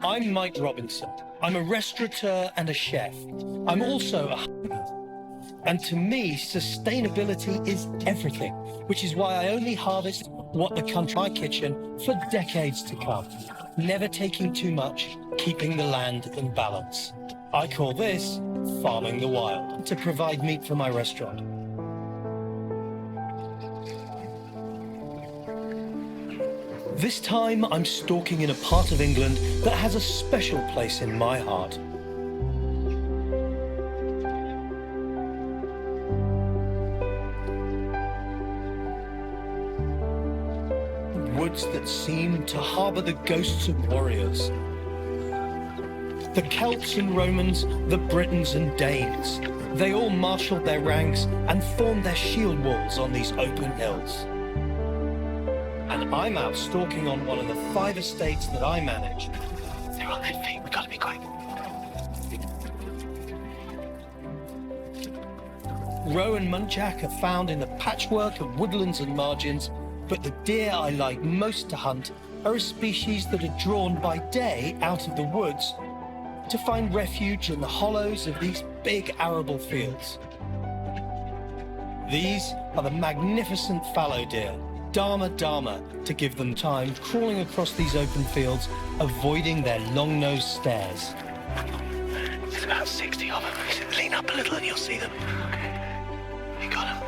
I'm Mike Robinson. I'm a restaurateur and a chef. I'm also a hunter. And to me, sustainability is everything, which is why I only harvest what the country my kitchen for decades to come. Never taking too much, keeping the land in balance. I call this farming the wild, to provide meat for my restaurant. This time, I'm stalking in a part of England that has a special place in my heart. Woods that seem to harbour the ghosts of warriors. The Celts and Romans, the Britons and Danes, they all marshalled their ranks and formed their shield walls on these open hills. And I'm out stalking on one of the 5 estates that I manage. They're on their feet, we've got to be quick. Roe and muntjac are found in the patchwork of woodlands and margins, but the deer I like most to hunt are a species that are drawn by day out of the woods to find refuge in the hollows of these big arable fields. These are the magnificent fallow deer, Dama Dama, to give them time, crawling across these open fields, avoiding their long-nosed stares. There's about 60 of them. Lean up a little and you'll see them. Okay. You got them.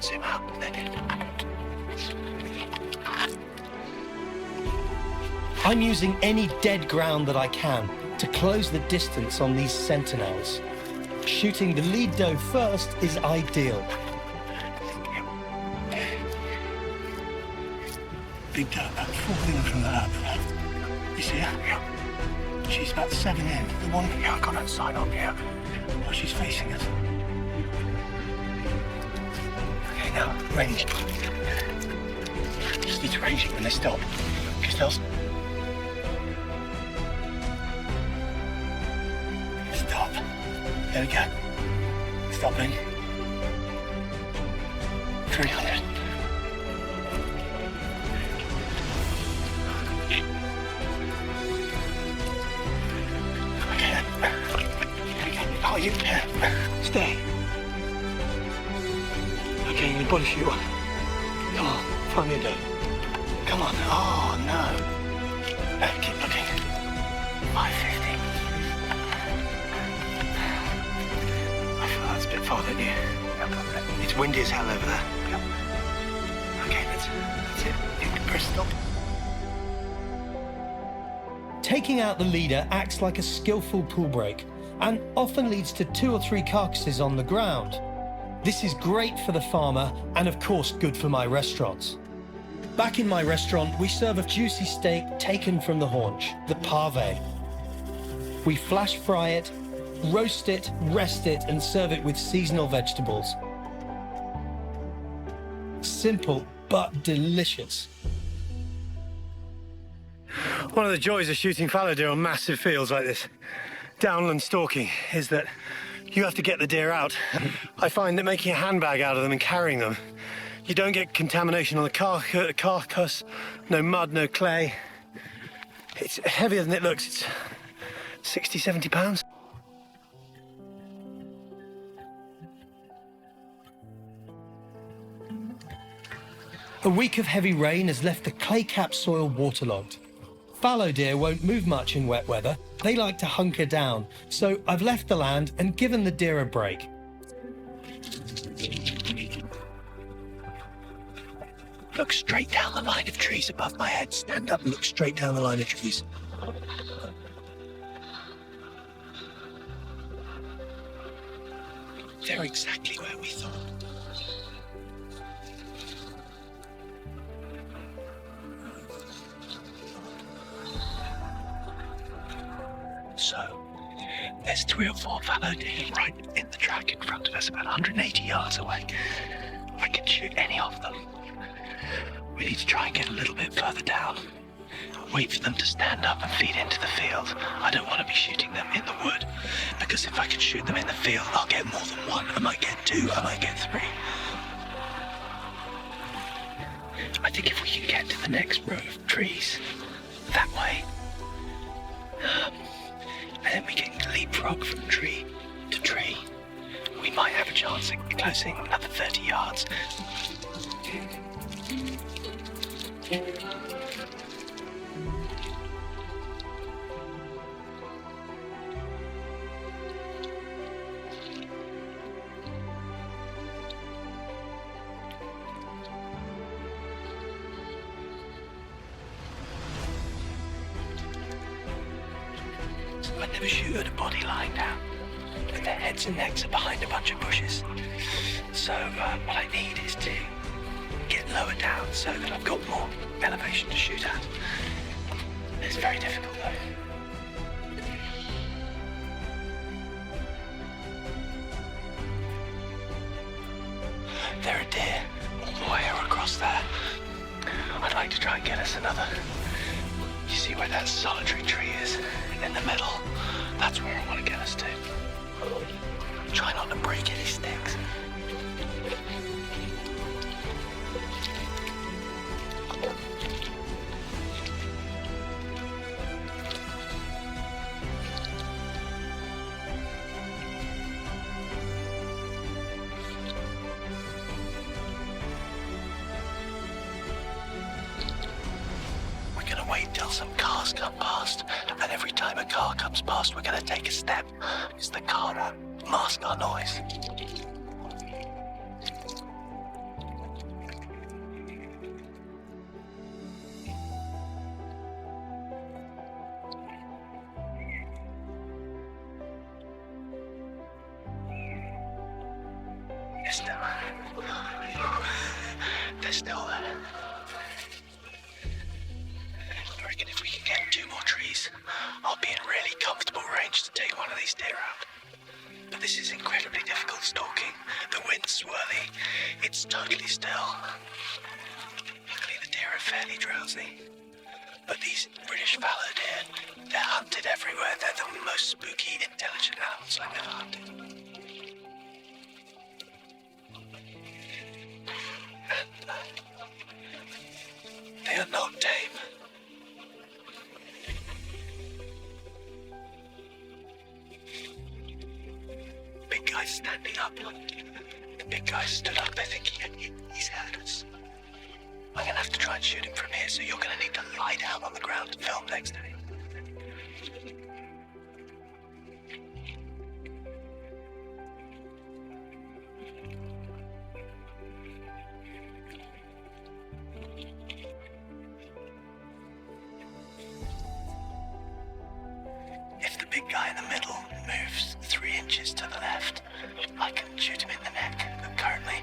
Zoom out. They're dead. I'm using any dead ground that I can to close the distance on these sentinels. Shooting the lead doe first is ideal. Big doe, about 14 from the lab. You see her? Yeah. She's about 7 in. The one? Yeah, I got that side on, yeah. Oh, she's facing us. Okay, now, range. Just need to range it when they stop. Pistols. Stop. There we go. Stopping. 300. Oh, you stay. Okay, you body shoot one. Come on, find me a doe. Come on. Oh no. Keep looking. 550. I feel that's a bit far, don't you? It's windy as hell over there. Okay, that's it. You can press stop. Taking out the leader acts like a skillful pull break and often leads to 2 or 3 carcasses on the ground. This is great for the farmer and of course good for my restaurants. Back in my restaurant, we serve a juicy steak taken from the haunch, the pave. We flash fry it, roast it, rest it, and serve it with seasonal vegetables. Simple, but delicious. One of the joys of shooting fallow deer on massive fields like this, downland stalking, is that you have to get the deer out. I find that making a handbag out of them and carrying them, you don't get contamination on the carcass, no mud, no clay. It's heavier than it looks. It's 60, 70 pounds. A week of heavy rain has left the clay-capped soil waterlogged. Fallow deer won't move much in wet weather. They like to hunker down, so I've left the land and given the deer a break. Look straight down the line of trees above my head. Stand up and look straight down the line of trees. They're exactly where we thought. So, there's 3 or 4 fallow deer right in the track in front of us, about 180 yards away. I can shoot any of them. We need to try and get a little bit further down. Wait for them to stand up and feed into the field. I don't want to be shooting them in the wood, because if I can shoot them in the field, I'll get more than 1. I might get 2, I might get 3. I think if we can get to the next row of trees, that way, and then we can leapfrog from tree to tree, we might have a chance at closing another 30 yards. I never shoot at a body lying down, but their heads and necks are behind a bunch of bushes. So what I need is to get lower down so that I've got more elevation to shoot at. It's very difficult though. There are deer all the way across there. I'd like to try and get us another. You see where that solitary tree is? In the middle. That's where I want to get us to. Try not to break any sticks. We're gonna wait till some cars come past, and every time a car comes past, we're gonna take a step, because the car won't mask our noise. They're still there. I reckon if we can get 2 more trees, I'll be in really comfortable range to take one of these deer out. But this is incredibly difficult stalking. The wind's swirly. It's totally still. Luckily the deer are fairly drowsy. But these British fallow deer, they're hunted everywhere. They're the most spooky, intelligent animals I've ever hunted. They are not tame. Big guy's standing up. The big guy stood up. I think he's heard us. I'm gonna have to try and shoot him from here, so you're gonna need to lie down on the ground and film next to him. If the big guy in the middle moves 3 inches to the left, I can shoot him in the neck. But currently,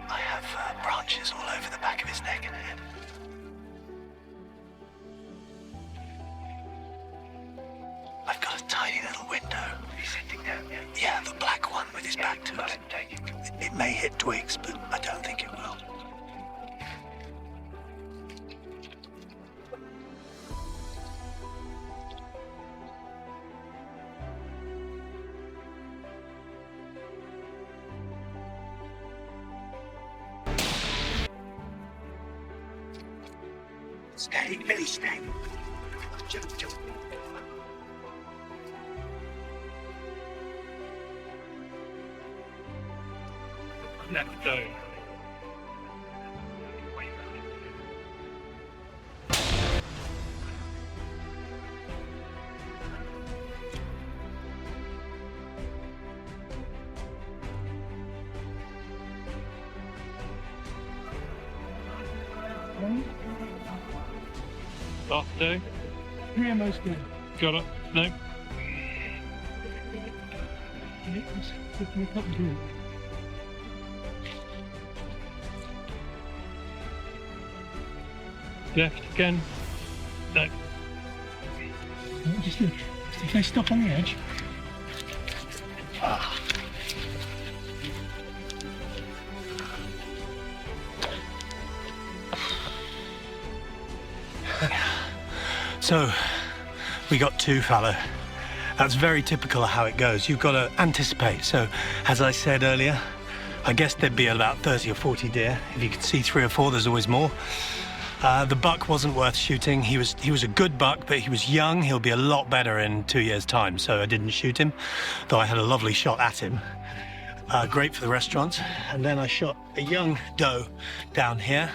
I have branches all over the back of his neck and head. I've got a tiny little window. He's sitting down, yeah? Yeah, the black one with his back to it. It may hit twigs, but I don't think it will. Stay, Billy, stay. Jump, jump. Let's go. After. Yeah, most good. Got it. No. Left again. No. Just look. If they stop on the edge. So, we got 2 fallow. That's very typical of how it goes. You've got to anticipate. So, as I said earlier, I guess there'd be about 30 or 40 deer. If you could see 3 or 4, there's always more. The buck wasn't worth shooting. He was a good buck, but he was young. He'll be a lot better in 2 years' time, so I didn't shoot him, though I had a lovely shot at him. Great for the restaurants. And then I shot a young doe down here,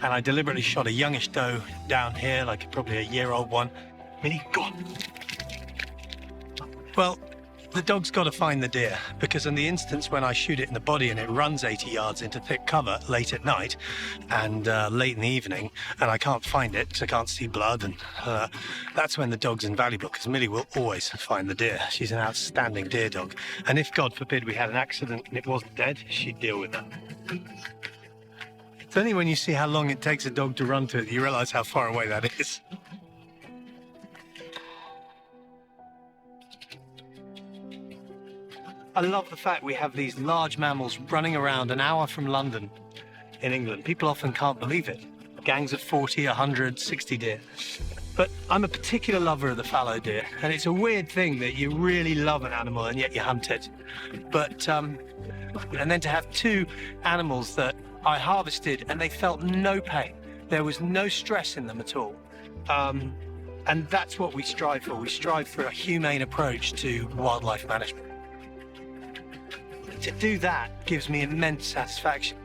and I deliberately shot a youngish doe down here, like probably a year-old one. Minnie, go on. Well, the dog's got to find the deer, because in the instance when I shoot it in the body and it runs 80 yards into thick cover late at night and late in the evening, and I can't find it because I can't see blood, and that's when the dog's invaluable, because Millie will always find the deer. She's an outstanding deer dog. And if, God forbid, we had an accident and it wasn't dead, she'd deal with that. It's only when you see how long it takes a dog to run to it that you realise how far away that is. I love the fact we have these large mammals running around an hour from London in England. People often can't believe it. Gangs of 40, 100, 60 deer. But I'm a particular lover of the fallow deer, and it's a weird thing that you really love an animal and yet you hunt it. But, and then to have two animals that I harvested and they felt no pain. There was no stress in them at all. And that's what we strive for. We strive for a humane approach to wildlife management. To do that gives me immense satisfaction.